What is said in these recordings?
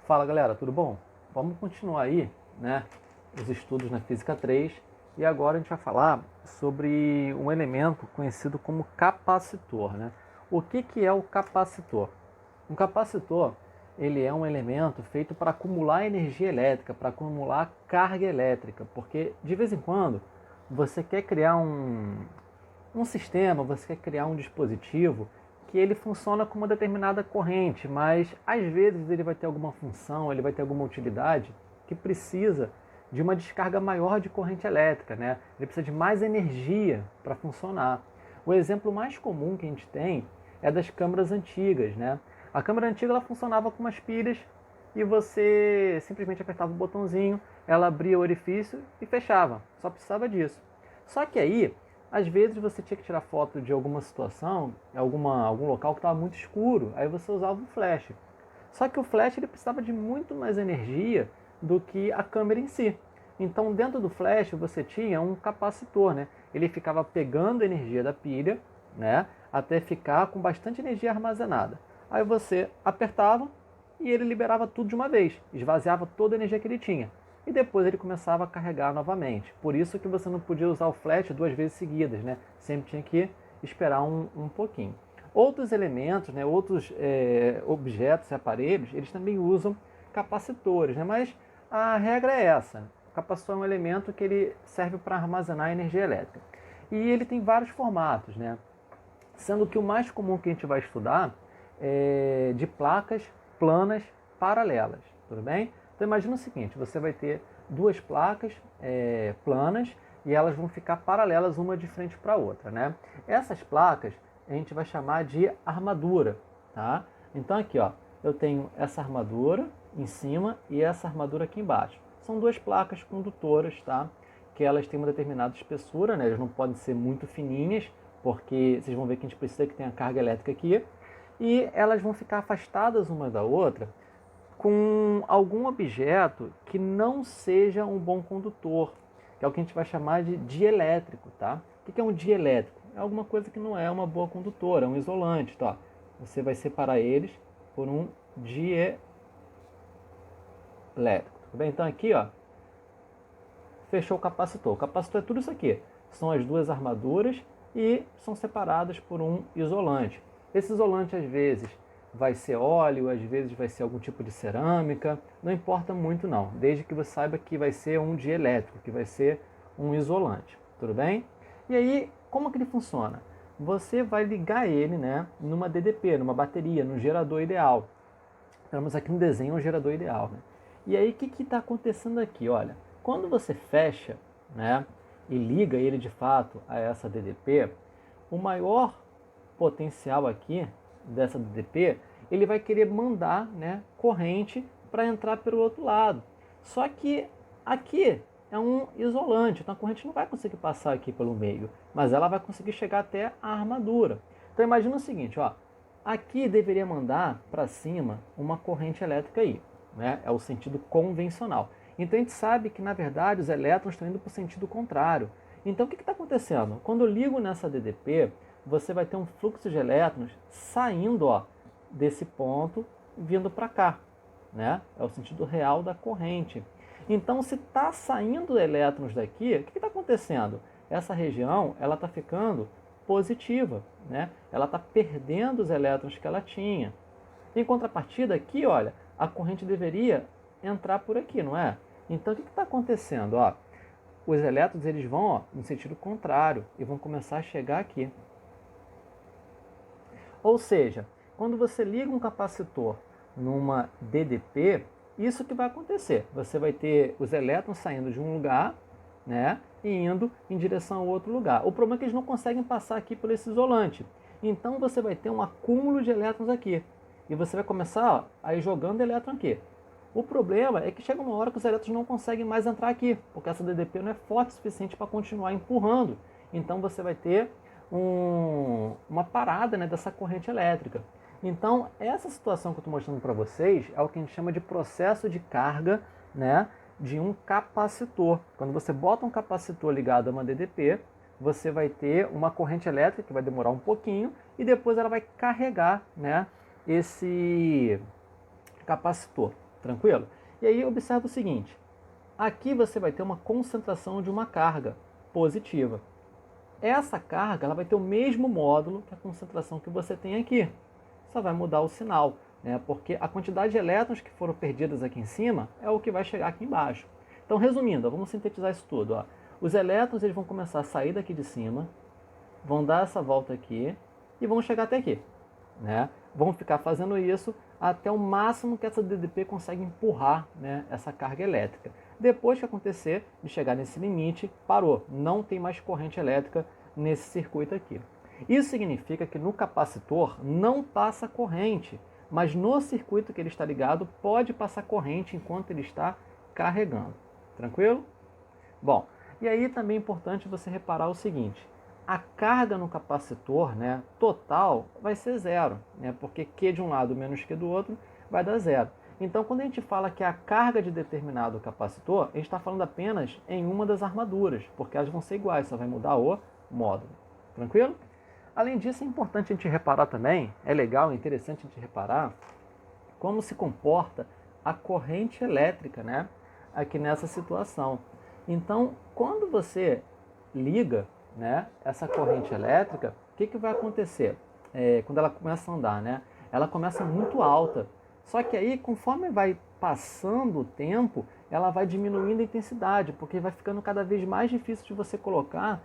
Fala galera, tudo bom? Vamos continuar aí, né, os estudos na Física 3 e agora a gente vai falar sobre um elemento conhecido como capacitor, né? O que é o capacitor? Um capacitor, ele é um elemento feito para acumular energia elétrica, para acumular carga elétrica, porque de vez em quando você quer criar um sistema, você quer criar um dispositivo que ele funciona com uma determinada corrente, mas às vezes ele vai ter alguma função, ele vai ter alguma utilidade que precisa de uma descarga maior de corrente elétrica, né? Ele precisa de mais energia para funcionar. O exemplo mais comum que a gente tem é das câmeras antigas, né? A câmera antiga ela funcionava com umas pilhas e você simplesmente apertava o botãozinho, ela abria o orifício e fechava. Só precisava disso. Só que aí às vezes você tinha que tirar foto de alguma situação, algum local que estava muito escuro, aí você usava um flash. Só que o flash ele precisava de muito mais energia do que a câmera em si. Então dentro do flash você tinha um capacitor, né? Ele ficava pegando a energia da pilha, né? Até ficar com bastante energia armazenada. Aí você apertava e ele liberava tudo de uma vez, esvaziava toda a energia que ele tinha e depois ele começava a carregar novamente. Por isso que você não podia usar o flash duas vezes seguidas, né? Sempre tinha que esperar um pouquinho. Outros elementos, né, outros objetos e aparelhos, eles também usam capacitores, né? Mas a regra é essa. O capacitor é um elemento que ele serve para armazenar energia elétrica. E ele tem vários formatos, né? Sendo que o mais comum que a gente vai estudar é de placas planas paralelas, tudo bem? Então imagina o seguinte, você vai ter duas placas planas e elas vão ficar paralelas uma de frente para a outra, né? Essas placas a gente vai chamar de armadura, tá? Então aqui, ó, eu tenho essa armadura em cima e essa armadura aqui embaixo. São duas placas condutoras, tá? Que elas têm uma determinada espessura, né? Elas não podem ser muito fininhas, porque vocês vão ver que a gente precisa que tenha carga elétrica aqui. E elas vão ficar afastadas uma da outra com algum objeto que não seja um bom condutor, que é o que a gente vai chamar de dielétrico, tá? O que é um dielétrico? É alguma coisa que não é uma boa condutora, é um isolante, tá? Você vai separar eles por um dielétrico, tudo bem? Então aqui, ó, fechou o capacitor. O capacitor é tudo isso aqui. São as duas armaduras e são separadas por um isolante. Esse isolante às vezes vai ser óleo, às vezes vai ser algum tipo de cerâmica, não importa muito não, desde que você saiba que vai ser um dielétrico, que vai ser um isolante, tudo bem? E aí, como que ele funciona? Você vai ligar ele, né, numa DDP, numa bateria, num gerador ideal. Temos aqui um desenho, um gerador ideal, né? E aí, o que está acontecendo aqui? Olha, quando você fecha, né, e liga ele de fato a essa DDP, o maior potencial aqui dessa DDP, ele vai querer mandar, né, corrente para entrar pelo outro lado. Só que aqui é um isolante, então a corrente não vai conseguir passar aqui pelo meio, mas ela vai conseguir chegar até a armadura. Então imagina o seguinte, ó, aqui deveria mandar para cima uma corrente elétrica aí, né? É o sentido convencional. Então a gente sabe que na verdade os elétrons estão indo para o sentido contrário. Então o que está acontecendo? Quando eu ligo nessa DDP, você vai ter um fluxo de elétrons saindo, ó, desse ponto vindo para cá, né? É o sentido real da corrente. Então, se está saindo elétrons daqui, o que está acontecendo? Essa região ela está ficando positiva, né? Ela está perdendo os elétrons que ela tinha. Em contrapartida, aqui, olha, a corrente deveria entrar por aqui, não é? Então, o que está acontecendo? Ó, os elétrons eles vão, ó, no sentido contrário e vão começar a chegar aqui. Ou seja, quando você liga um capacitor numa DDP, isso que vai acontecer. Você vai ter os elétrons saindo de um lugar, né, e indo em direção ao outro lugar. O problema é que eles não conseguem passar aqui por esse isolante. Então você vai ter um acúmulo de elétrons aqui. E você vai começar, ó, a ir jogando elétron aqui. O problema é que chega uma hora que os elétrons não conseguem mais entrar aqui, porque essa DDP não é forte o suficiente para continuar empurrando. Então você vai ter uma parada, né, dessa corrente elétrica. Então, essa situação que eu estou mostrando para vocês é o que a gente chama de processo de carga, né, de um capacitor. Quando você bota um capacitor ligado a uma DDP, você vai ter uma corrente elétrica que vai demorar um pouquinho e depois ela vai carregar, né, esse capacitor. Tranquilo? E aí observa o seguinte, aqui você vai ter uma concentração de uma carga positiva. Essa carga ela vai ter o mesmo módulo que a concentração que você tem aqui, só vai mudar o sinal, né? Porque a quantidade de elétrons que foram perdidos aqui em cima é o que vai chegar aqui embaixo. Então, resumindo, vamos sintetizar isso tudo. Ó. Os elétrons eles vão começar a sair daqui de cima, vão dar essa volta aqui e vão chegar até aqui. Né? Vão ficar fazendo isso até o máximo que essa DDP consegue empurrar, né, essa carga elétrica. Depois que acontecer, de chegar nesse limite, parou. Não tem mais corrente elétrica nesse circuito aqui. Isso significa que no capacitor não passa corrente, mas no circuito que ele está ligado pode passar corrente enquanto ele está carregando. Tranquilo? Bom, e aí também é importante você reparar o seguinte, a carga no capacitor, né, total vai ser zero, né, porque Q de um lado menos Q do outro vai dar zero. Então, quando a gente fala que a carga de determinado capacitor, a gente está falando apenas em uma das armaduras, porque elas vão ser iguais, só vai mudar o módulo. Tranquilo? Além disso, é importante a gente reparar também, é legal, é interessante a gente reparar como se comporta a corrente elétrica, né, aqui nessa situação. Então, quando você liga, né, essa corrente elétrica, o que vai acontecer? Quando ela começa a andar, né, ela começa muito alta. Só que aí, conforme vai passando o tempo, ela vai diminuindo a intensidade, porque vai ficando cada vez mais difícil de você colocar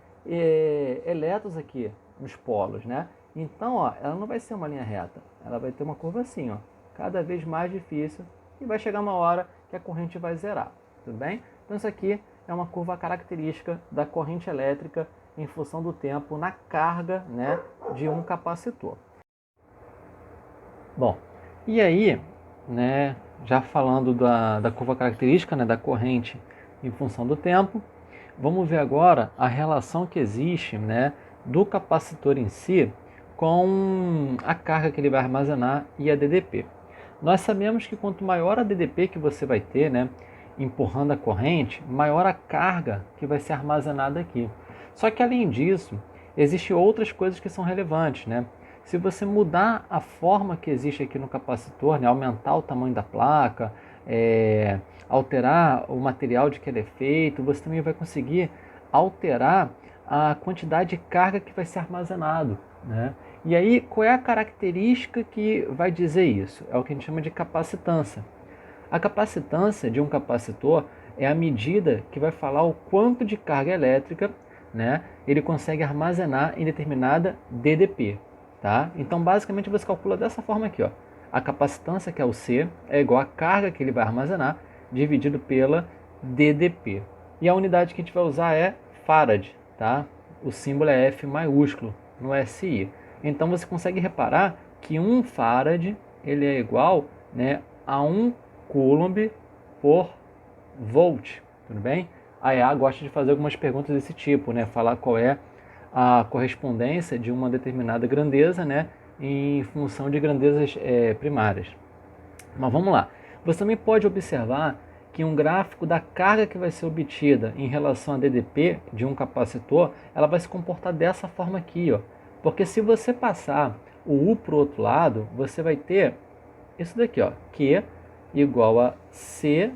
elétrons aqui nos polos, né? Então, ó, ela não vai ser uma linha reta, ela vai ter uma curva assim, ó, cada vez mais difícil, e vai chegar uma hora que a corrente vai zerar, tudo bem? Então, isso aqui é uma curva característica da corrente elétrica em função do tempo na carga, né, de um capacitor. Bom, e aí, né, já falando da curva característica, né, da corrente em função do tempo, vamos ver agora a relação que existe, né, do capacitor em si com a carga que ele vai armazenar e a DDP. Nós sabemos que quanto maior a DDP que você vai ter, né, empurrando a corrente, maior a carga que vai ser armazenada aqui. Só que além disso, existem outras coisas que são relevantes, né? Se você mudar a forma que existe aqui no capacitor, né, aumentar o tamanho da placa, alterar o material de que ele é feito, você também vai conseguir alterar a quantidade de carga que vai ser armazenado, né? E aí, qual é a característica que vai dizer isso? É o que a gente chama de capacitância. A capacitância de um capacitor é a medida que vai falar o quanto de carga elétrica, né, ele consegue armazenar em determinada DDP. Tá? Então, basicamente, você calcula dessa forma aqui. Ó. A capacitância, que é o C, é igual à carga que ele vai armazenar, dividido pela DDP. E a unidade que a gente vai usar é Farad. Tá? O símbolo é F maiúsculo no SI. Então, você consegue reparar que 1 Farad ele é igual, né, a 1 Coulomb por volt. Tudo bem? A EA gosta de fazer algumas perguntas desse tipo, né? Falar qual é a correspondência de uma determinada grandeza, né, em função de grandezas primárias. Mas vamos lá. Você também pode observar que um gráfico da carga que vai ser obtida em relação a DDP de um capacitor, ela vai se comportar dessa forma aqui, ó. Porque se você passar o U para o outro lado, você vai ter isso daqui, ó, Q igual a C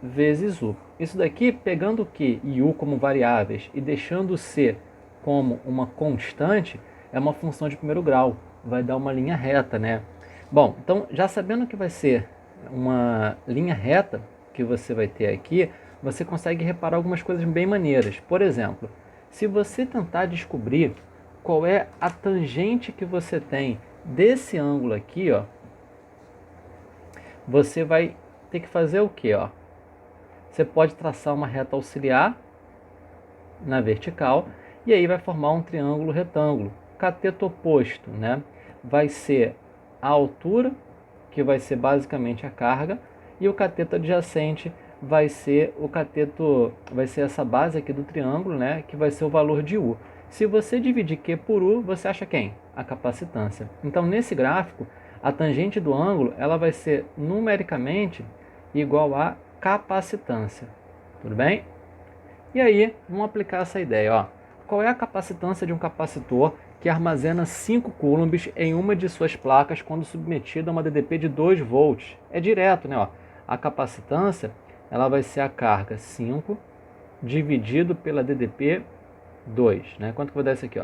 vezes U. Isso daqui, pegando o Q e U como variáveis e deixando o C como uma constante, é uma função de primeiro grau, vai dar uma linha reta, né? Bom, então já sabendo que vai ser uma linha reta que você vai ter aqui, você consegue reparar algumas coisas bem maneiras. Por exemplo, se você tentar descobrir qual é a tangente que você tem desse ângulo aqui, ó, você vai ter que fazer o quê? Ó? Você pode traçar uma reta auxiliar na vertical e aí vai formar um triângulo retângulo. Cateto oposto, né, vai ser a altura, que vai ser basicamente a carga, e o cateto adjacente vai ser o cateto, vai ser essa base aqui do triângulo, né, que vai ser o valor de U. Se você dividir Q por U, você acha quem? A capacitância. Então, nesse gráfico, a tangente do ângulo ela vai ser numericamente igual a capacitância. Tudo bem? E aí, vamos aplicar essa ideia. Ó. Qual é a capacitância de um capacitor que armazena 5 coulombs em uma de suas placas quando submetido a uma DDP de 2 volts? É direto, né? Ó. a capacitância ela vai ser a carga 5 dividido pela DDP 2. Né? Quanto que vai dar isso aqui?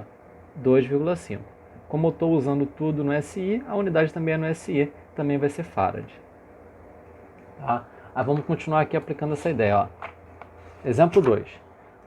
2,5. Como eu estou usando tudo no SI, a unidade também é no SI, também vai ser farad. Tá? Aí vamos continuar aqui aplicando essa ideia. Ó. Exemplo 2.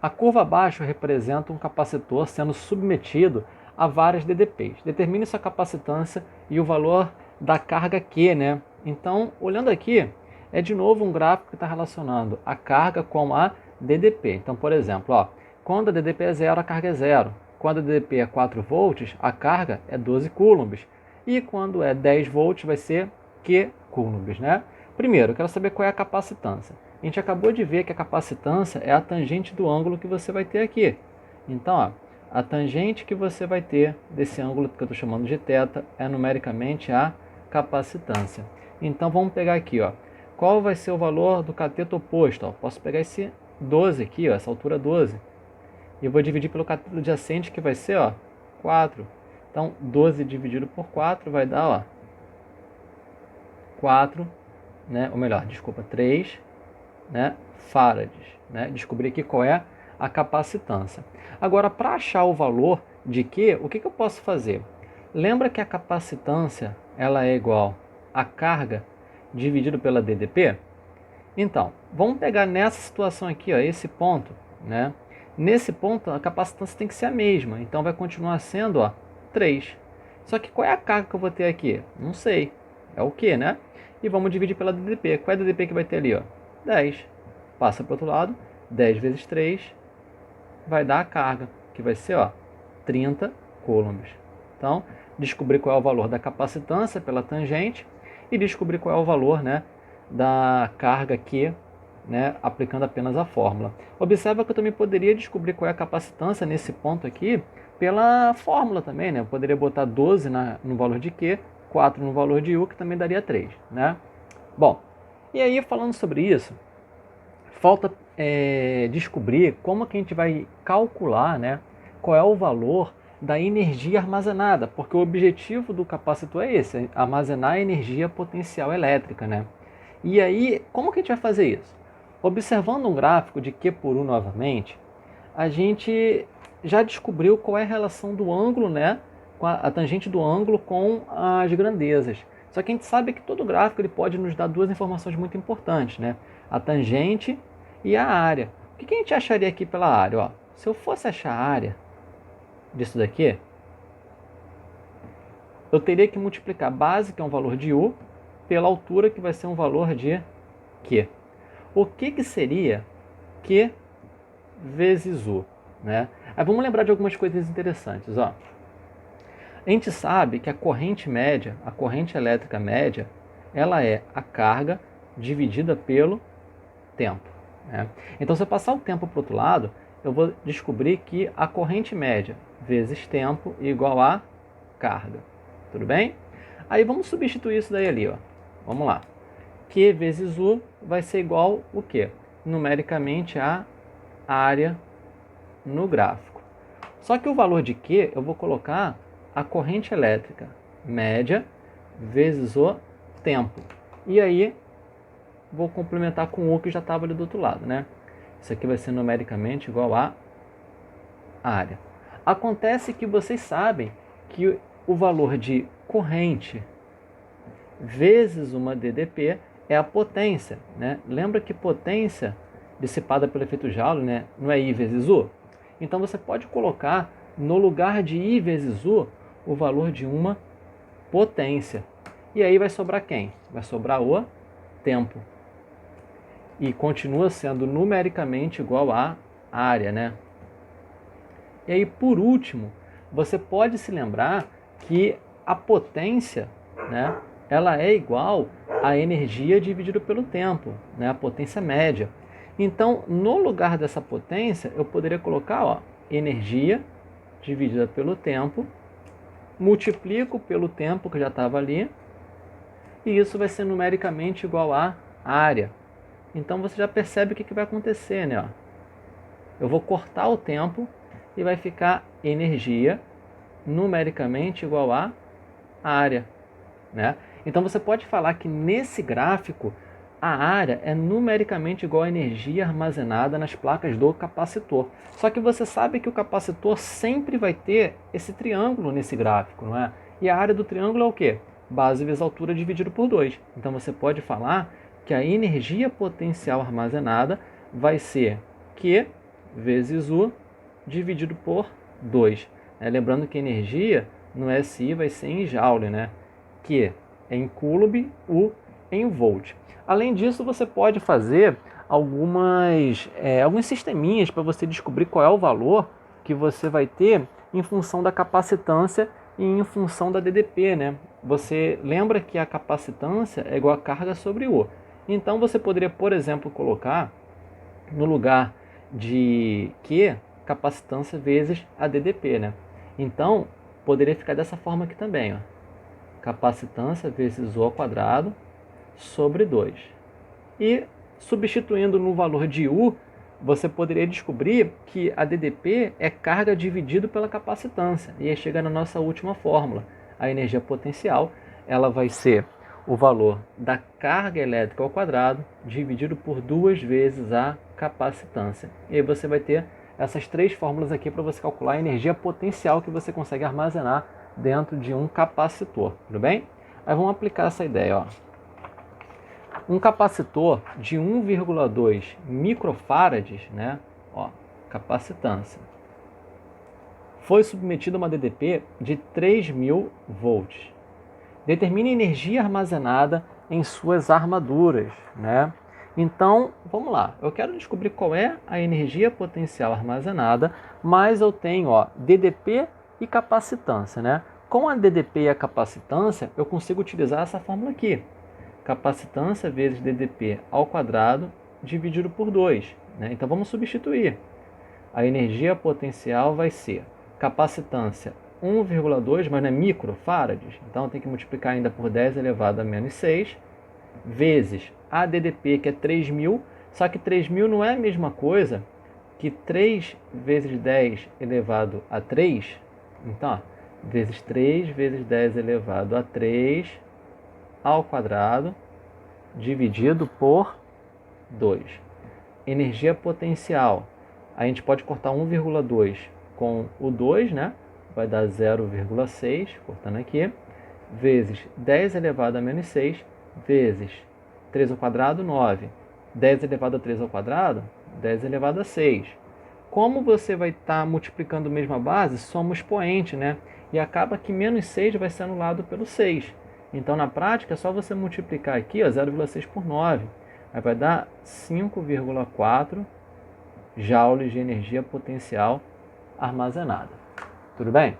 A curva abaixo representa um capacitor sendo submetido a várias DDPs. Determine sua capacitância e o valor da carga Q. Né? Então, olhando aqui, é de novo um gráfico que está relacionando a carga com a DDP. Então, por exemplo, ó, quando a DDP é 0, a carga é 0. Quando a DDP é 4 volts, a carga é 12 coulombs. E quando é 10 volts, vai ser Q coulombs. Né? Primeiro, eu quero saber qual é a capacitância. A gente acabou de ver que a capacitância é a tangente do ângulo que você vai ter aqui. Então, ó, a tangente que você vai ter desse ângulo que eu estou chamando de θ é numericamente a capacitância. Então, vamos pegar aqui, ó, qual vai ser o valor do cateto oposto. Ó, posso pegar esse 12 aqui, ó, essa altura 12, e vou dividir pelo cateto adjacente, que vai ser, ó, 4. Então, 12 dividido por 4 vai dar, ó, 4, né, ou melhor, desculpa, 3, né, farads. Né? Descobri aqui qual é a capacitância. Agora, para achar o valor de Q, o que eu posso fazer? Lembra que a capacitância ela é igual a carga dividido pela DDP? Então, vamos pegar nessa situação aqui, ó, esse ponto. Né? Nesse ponto, a capacitância tem que ser a mesma. Então, vai continuar sendo, ó, 3. Só que qual é a carga que eu vou ter aqui? Não sei. É o Q, né? E vamos dividir pela DDP. Qual é a DDP que vai ter ali? Ó? 10. Passa para o outro lado. 10 vezes 3 vai dar a carga, que vai ser, ó, 30 coulombs. Então, descobrir qual é o valor da capacitância pela tangente e descobrir qual é o valor, né, da carga Q, né, aplicando apenas a fórmula. Observa que eu também poderia descobrir qual é a capacitância nesse ponto aqui pela fórmula também, né? Eu poderia botar 12 no valor de Q, 4 no valor de U, que também daria 3, né? Bom, e aí falando sobre isso, falta descobrir como que a gente vai calcular, né, qual é o valor da energia armazenada, porque o objetivo do capacitor é esse, armazenar energia potencial elétrica, né? E aí, como que a gente vai fazer isso? Observando um gráfico de Q por U novamente, a gente já descobriu qual é a relação do ângulo, né, com a tangente do ângulo com as grandezas. Só que a gente sabe que todo gráfico ele pode nos dar duas informações muito importantes, né? A tangente e a área. O que a gente acharia aqui pela área? Ó, se eu fosse achar a área disso daqui, eu teria que multiplicar a base, que é um valor de U, pela altura, que vai ser um valor de Q. O que seria Q vezes U? Né? Aí vamos lembrar de algumas coisas interessantes. Ó. A gente sabe que a corrente média, a corrente elétrica média, ela é a carga dividida pelo tempo. Né? Então, se eu passar o tempo para o outro lado, eu vou descobrir que a corrente média vezes tempo igual a carga. Tudo bem? Aí vamos substituir isso daí ali. Ó. Vamos lá. Q vezes U vai ser igual o quê? Numericamente a área no gráfico. Só que o valor de Q eu vou colocar a corrente elétrica média vezes o tempo. E aí vou complementar com U que já estava ali do outro lado, né? Isso aqui vai ser numericamente igual a área. Acontece que vocês sabem que o valor de corrente vezes uma DDP é a potência, né? Lembra que potência dissipada pelo efeito Joule, né, não é I vezes U? Então você pode colocar no lugar de I vezes U o valor de uma potência. E aí vai sobrar quem? Vai sobrar o tempo. E continua sendo numericamente igual à área, né? E aí, por último, você pode se lembrar que a potência, né, ela é igual à energia dividido pelo tempo, né, a potência média. Então, no lugar dessa potência, eu poderia colocar, ó, energia dividida pelo tempo, multiplico pelo tempo que já estava ali, e isso vai ser numericamente igual à área. Então você já percebe o que vai acontecer, né? Ó. Eu vou cortar o tempo e vai ficar energia numericamente igual à área, né? Então você pode falar que nesse gráfico a área é numericamente igual à energia armazenada nas placas do capacitor. Só que você sabe que o capacitor sempre vai ter esse triângulo nesse gráfico, não é? E a área do triângulo é o quê? Base vezes altura dividido por 2. Então você pode falar que a energia potencial armazenada vai ser Q vezes U dividido por 2. Lembrando que energia no SI vai ser em Joule, né? Q é em Coulomb, U em Volt. Além disso, você pode fazer alguns sisteminhas para você descobrir qual é o valor que você vai ter em função da capacitância e em função da DDP, né? Você lembra que a capacitância é igual a carga sobre U. Então você poderia, por exemplo, colocar no lugar de Q, capacitância vezes a DDP, né? Então, poderia ficar dessa forma aqui também, ó. Capacitância vezes U ao quadrado sobre 2. E substituindo no valor de U, você poderia descobrir que a DDP é carga dividido pela capacitância. E aí chega na nossa última fórmula. A energia potencial ela vai ser o valor da carga elétrica ao quadrado dividido por 2 vezes a capacitância. E aí você vai ter essas 3 fórmulas aqui para você calcular a energia potencial que você consegue armazenar dentro de um capacitor. Tudo bem? Aí vamos aplicar essa ideia, ó. Um capacitor de 1,2 microfarads, né? Ó, capacitância, foi submetido a uma DDP de 3.000 volts. Determine a energia armazenada em suas armaduras, né? Então, vamos lá. Eu quero descobrir qual é a energia potencial armazenada, mas eu tenho, ó, DDP e capacitância, né? Com a DDP e a capacitância, eu consigo utilizar essa fórmula aqui. Capacitância vezes DDP ao quadrado dividido por 2. Né? Então vamos substituir. A energia potencial vai ser capacitância 1,2, mas não é microfarads, então eu tenho que multiplicar ainda por 10 elevado a menos 6, vezes a DDP, que é 3.000, só que 3.000 não é a mesma coisa que 3 vezes 10 elevado a 3, então, ó, vezes 3 vezes 10 elevado a 3 ao quadrado dividido por 2. Energia potencial, a gente pode cortar 1,2 com o 2, né? Vai dar 0,6, cortando aqui, vezes 10 elevado a menos 6, vezes 3 ao quadrado, 9. 10 elevado a 3 ao quadrado, 10 elevado a 6. Como você vai estar multiplicando a mesma base, soma o expoente, né? E acaba que menos 6 vai ser anulado pelo 6. Então, na prática, é só você multiplicar aqui, 0,6 por 9. Aí vai dar 5,4 joules de energia potencial armazenada. Tudo bem?